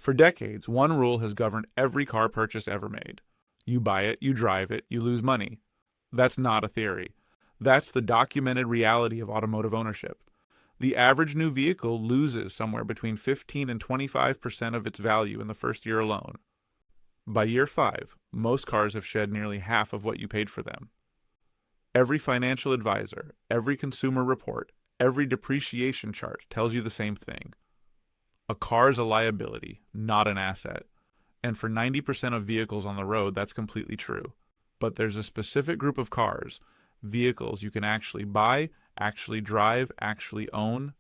For decades, one rule has governed every car purchase ever made. You buy it, you drive it, you lose money. That's not a theory. That's the documented reality of automotive ownership. The average new vehicle loses somewhere between 15 and 25% of its value in the first year alone. By year 5, most cars have shed nearly half of what you paid for them. Every financial advisor, every consumer report, every depreciation chart tells you the same thing. A car is a liability, not an asset. And for 90% of vehicles on the road, that's completely true. But there's a specific group of cars, vehicles you can actually buy, actually drive, actually own,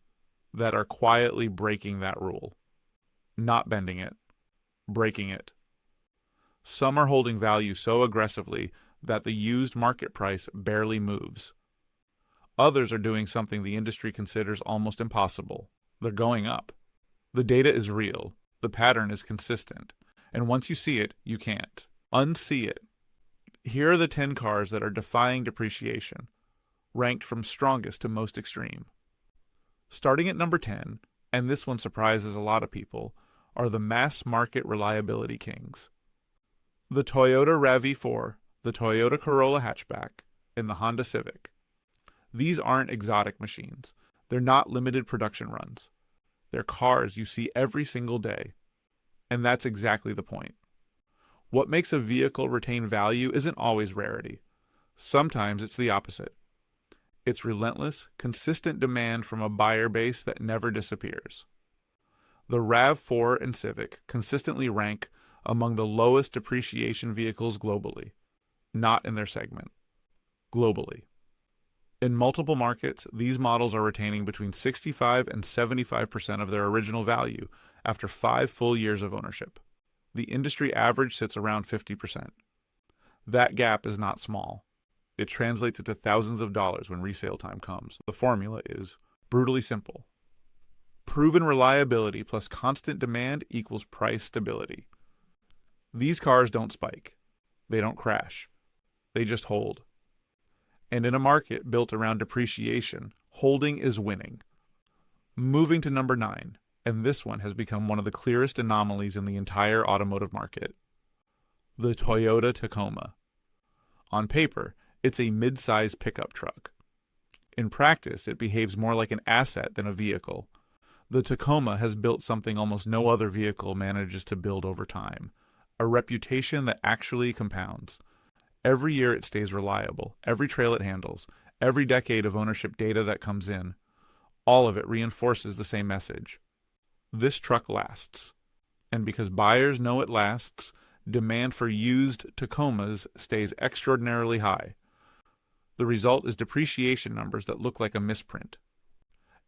that are quietly breaking that rule. Not bending it, breaking it. Some are holding value so aggressively that the used market price barely moves. Others are doing something the industry considers almost impossible. They're going up. The data is real, the pattern is consistent, and once you see it, you can't unsee it. Here are the 10 cars that are defying depreciation, ranked from strongest to most extreme. Starting at number 10, and this one surprises a lot of people, are the mass market reliability kings. The Toyota RAV4, the Toyota Corolla hatchback, and the Honda Civic. These aren't exotic machines. They're not limited production runs. They're cars you see every single day. And that's exactly the point. What makes a vehicle retain value isn't always rarity. Sometimes it's the opposite. It's relentless, consistent demand from a buyer base that never disappears. The RAV4 and Civic consistently rank among the lowest depreciation vehicles globally, not in their segment. Globally. In multiple markets, these models are retaining between 65 and 75% of their original value after 5 full years of ownership. The industry average sits around 50%. That gap is not small. It translates into thousands of dollars when resale time comes. The formula is brutally simple. Proven reliability plus constant demand equals price stability. These cars don't spike. They don't crash. They just hold. And in a market built around depreciation, holding is winning. Moving to number 9, and this one has become one of the clearest anomalies in the entire automotive market. The Toyota Tacoma. On paper, it's a mid-size pickup truck. In practice, it behaves more like an asset than a vehicle. The Tacoma has built something almost no other vehicle manages to build over time, a reputation that actually compounds. Every year it stays reliable, every trail it handles, every decade of ownership data that comes in, all of it reinforces the same message. This truck lasts. And because buyers know it lasts, demand for used Tacomas stays extraordinarily high. The result is depreciation numbers that look like a misprint.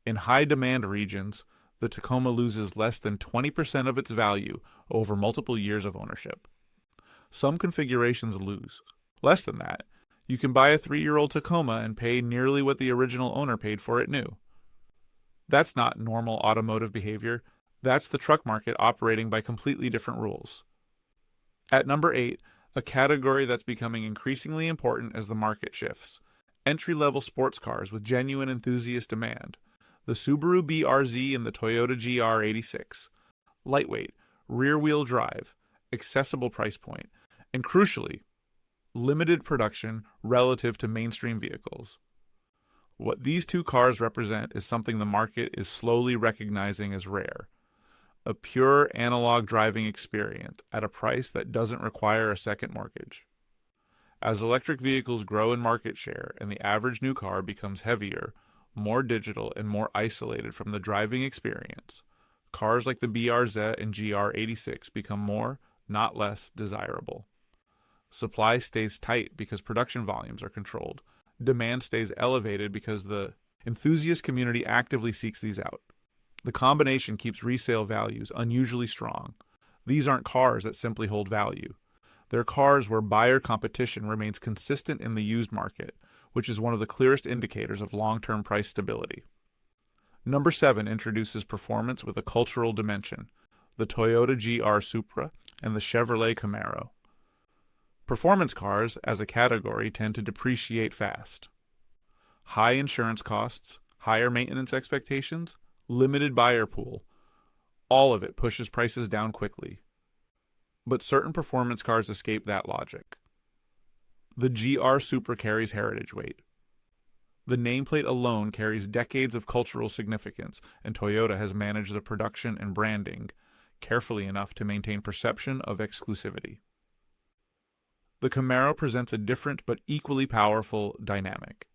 In high-demand regions, the Tacoma loses less than 20% of its value over multiple years of ownership. Some configurations lose. Less than that, you can buy a 3-year-old Tacoma and pay nearly what the original owner paid for it new. That's not normal automotive behavior. That's the truck market operating by completely different rules. At number 8, a category that's becoming increasingly important as the market shifts. Entry-level sports cars with genuine enthusiast demand. The Subaru BRZ and the Toyota GR86. Lightweight, rear-wheel drive, accessible price point, and crucially, limited production relative to mainstream vehicles. What these two cars represent is something the market is slowly recognizing as rare. A pure analog driving experience at a price that doesn't require a second mortgage. As electric vehicles grow in market share and the average new car becomes heavier, more digital, and more isolated from the driving experience, cars like the BRZ and GR86 become more, not less, desirable. Supply stays tight because production volumes are controlled. Demand stays elevated because the enthusiast community actively seeks these out. The combination keeps resale values unusually strong. These aren't cars that simply hold value. They're cars where buyer competition remains consistent in the used market, which is one of the clearest indicators of long-term price stability. Number 7 introduces performance with a cultural dimension, the Toyota GR Supra and the Chevrolet Camaro. Performance cars, as a category, tend to depreciate fast. High insurance costs, higher maintenance expectations, limited buyer pool. All of it pushes prices down quickly. But certain performance cars escape that logic. The GR Supra carries heritage weight. The nameplate alone carries decades of cultural significance, and Toyota has managed the production and branding carefully enough to maintain perception of exclusivity. The Camaro presents a different but equally powerful dynamic.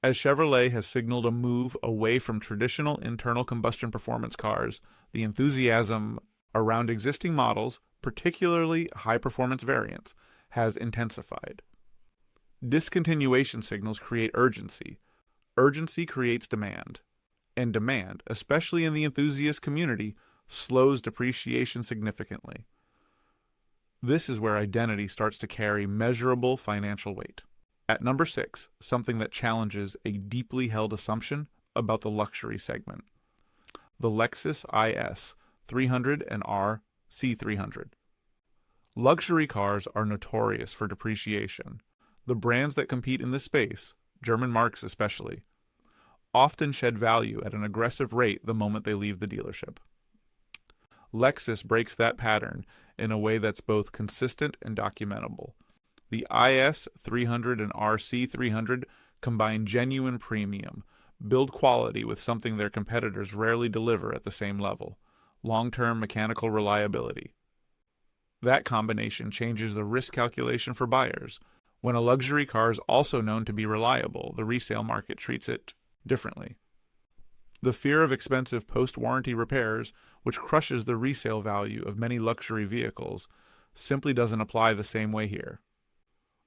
As Chevrolet has signaled a move away from traditional internal combustion performance cars, the enthusiasm around existing models, particularly high-performance variants, has intensified. Discontinuation signals create urgency. Urgency creates demand. And demand, especially in the enthusiast community, slows depreciation significantly. This is where identity starts to carry measurable financial weight. At number 6, something that challenges a deeply held assumption about the luxury segment. The Lexus IS 300 and R C300. Luxury cars are notorious for depreciation. The brands that compete in this space, German marques especially, often shed value at an aggressive rate the moment they leave the dealership. Lexus breaks that pattern in a way that's both consistent and documentable. The IS 300 and RC 300 combine genuine premium, build quality with something their competitors rarely deliver at the same level: long-term mechanical reliability. That combination changes the risk calculation for buyers. When a luxury car is also known to be reliable, the resale market treats it differently. The fear of expensive post-warranty repairs, which crushes the resale value of many luxury vehicles, simply doesn't apply the same way here.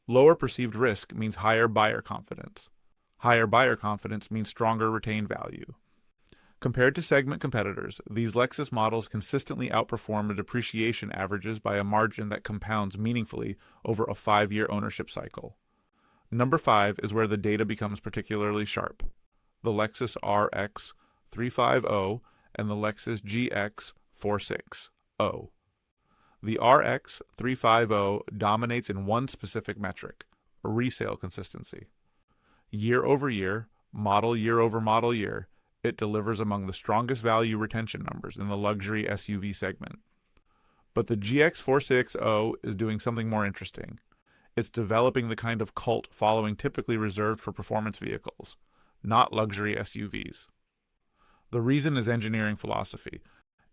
Lower perceived risk means higher buyer confidence. Higher buyer confidence means stronger retained value. Compared to segment competitors, these Lexus models consistently outperform the depreciation averages by a margin that compounds meaningfully over a 5-year ownership cycle. Number 5 is where the data becomes particularly sharp: the Lexus RX 350 and the Lexus GX 460. The RX 350 dominates in one specific metric: resale consistency. Year over year, model year over model year, it delivers among the strongest value retention numbers in the luxury SUV segment. But the GX 460 is doing something more interesting. It's developing the kind of cult following typically reserved for performance vehicles, not luxury SUVs. The reason is engineering philosophy.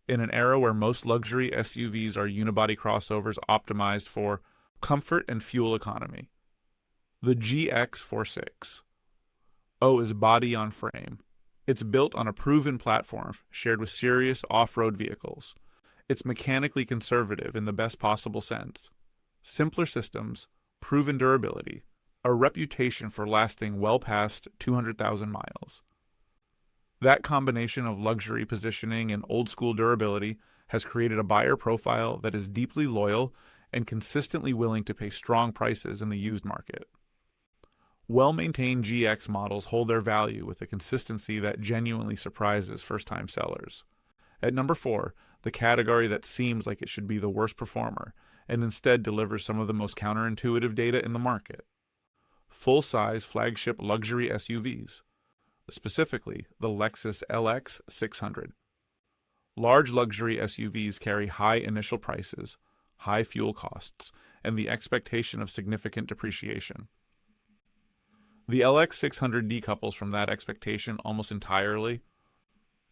In an era where most luxury SUVs are unibody crossovers optimized for comfort and fuel economy, the GX 460 is body on frame. It's built on a proven platform shared with serious off-road vehicles. It's mechanically conservative in the best possible sense. Simpler systems, proven durability, a reputation for lasting well past 200,000 miles. That combination of luxury positioning and old-school durability has created a buyer profile that is deeply loyal and consistently willing to pay strong prices in the used market. Well-maintained GX models hold their value with a consistency that genuinely surprises first-time sellers. At number 4, the category that seems like it should be the worst performer, and instead delivers some of the most counterintuitive data in the market: full-size flagship luxury SUVs, specifically the Lexus LX 600. Large luxury SUVs carry high initial prices, high fuel costs, and the expectation of significant depreciation. The LX 600 decouples from that expectation almost entirely.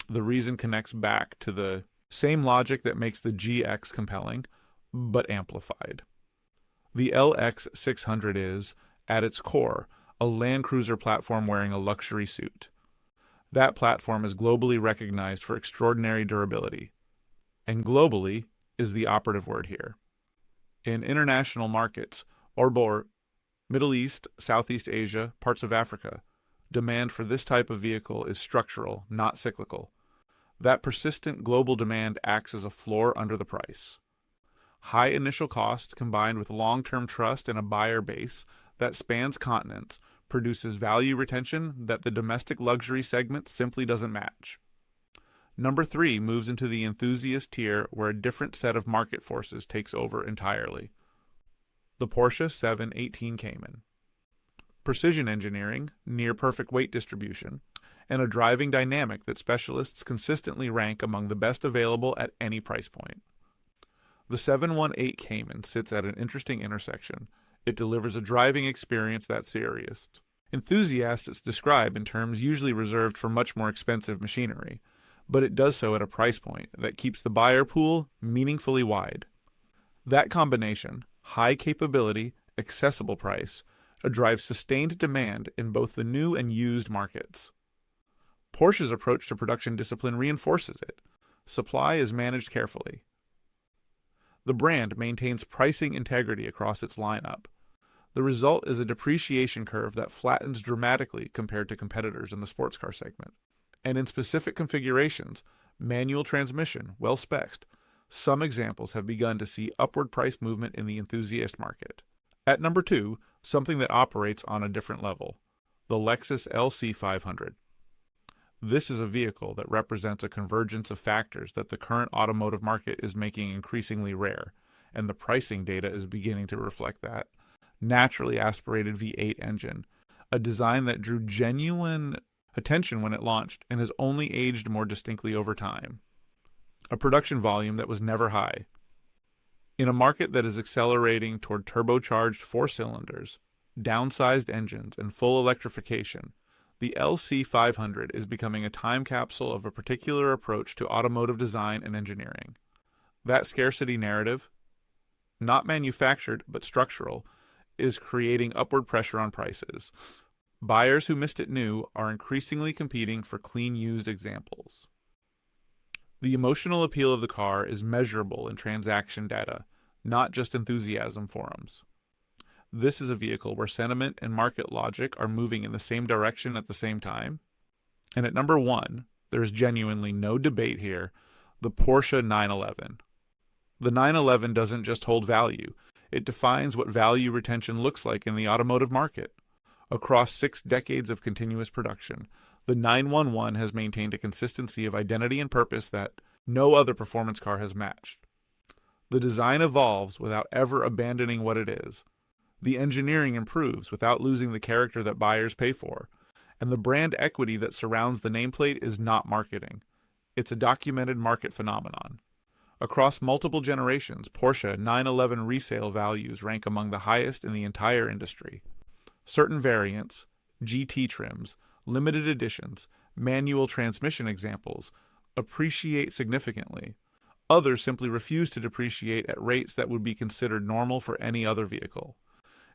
The reason connects back to the same logic that makes the GX compelling, but amplified. The LX 600 is, at its core, a Land Cruiser platform wearing a luxury suit. That platform is globally recognized for extraordinary durability. And globally is the operative word here. In international markets, or Middle East, Southeast Asia, parts of Africa, demand for this type of vehicle is structural, not cyclical. That persistent global demand acts as a floor under the price. High initial cost combined with long-term trust and a buyer base that spans continents produces value retention that the domestic luxury segment simply doesn't match. Number 3 moves into the enthusiast tier where a different set of market forces takes over entirely. The Porsche 718 Cayman. Precision engineering, near perfect weight distribution, and a driving dynamic that specialists consistently rank among the best available at any price point. The 718 Cayman sits at an interesting intersection. It delivers a driving experience that's serious. Enthusiasts describe in terms usually reserved for much more expensive machinery, but it does so at a price point that keeps the buyer pool meaningfully wide. That combination, high capability, accessible price, drives sustained demand in both the new and used markets. Porsche's approach to production discipline reinforces it. Supply is managed carefully. The brand maintains pricing integrity across its lineup. The result is a depreciation curve that flattens dramatically compared to competitors in the sports car segment. And in specific configurations, manual transmission, well spec'd, some examples have begun to see upward price movement in the enthusiast market. At number 2, something that operates on a different level, the Lexus LC500. This is a vehicle that represents a convergence of factors that the current automotive market is making increasingly rare, and the pricing data is beginning to reflect that. Naturally aspirated V8 engine, a design that drew genuine attention when it launched and has only aged more distinctly over time. A production volume that was never high. In a market that is accelerating toward turbocharged 4 cylinders, downsized engines, and full electrification, the LC500 is becoming a time capsule of a particular approach to automotive design and engineering. That scarcity narrative, not manufactured but structural, is creating upward pressure on prices. Buyers who missed it new are increasingly competing for clean used examples. The emotional appeal of the car is measurable in transaction data, not just enthusiasm forums. This is a vehicle where sentiment and market logic are moving in the same direction at the same time. And at number 1, there's genuinely no debate here, the Porsche 911. The 911 doesn't just hold value, it defines what value retention looks like in the automotive market. Across 6 decades of continuous production, the 911 has maintained a consistency of identity and purpose that no other performance car has matched. The design evolves without ever abandoning what it is. The engineering improves without losing the character that buyers pay for. And the brand equity that surrounds the nameplate is not marketing. It's a documented market phenomenon. Across multiple generations, Porsche 911 resale values rank among the highest in the entire industry. Certain variants, GT trims, limited editions, manual transmission examples, appreciate significantly. Others simply refuse to depreciate at rates that would be considered normal for any other vehicle.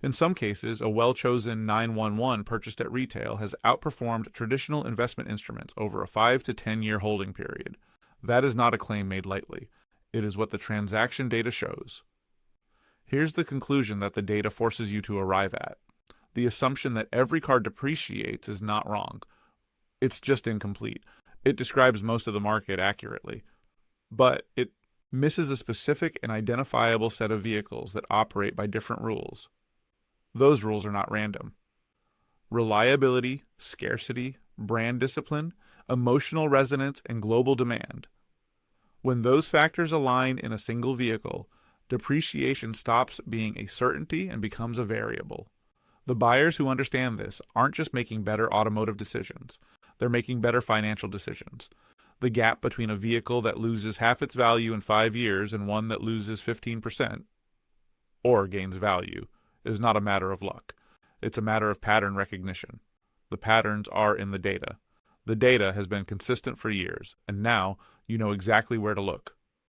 In some cases, a well-chosen 911 purchased at retail has outperformed traditional investment instruments over a 5 to 10-year holding period. That is not a claim made lightly. It is what the transaction data shows. Here's the conclusion that the data forces you to arrive at. The assumption that every car depreciates is not wrong. It's just incomplete. It describes most of the market accurately. But it misses a specific and identifiable set of vehicles that operate by different rules. Those rules are not random. Reliability, scarcity, brand discipline, emotional resonance, and global demand. When those factors align in a single vehicle, depreciation stops being a certainty and becomes a variable. The buyers who understand this aren't just making better automotive decisions, they're making better financial decisions. The gap between a vehicle that loses half its value in 5 years and one that loses 15%, or gains value, is not a matter of luck. It's a matter of pattern recognition. The patterns are in the data. The data has been consistent for years, and now you know exactly where to look.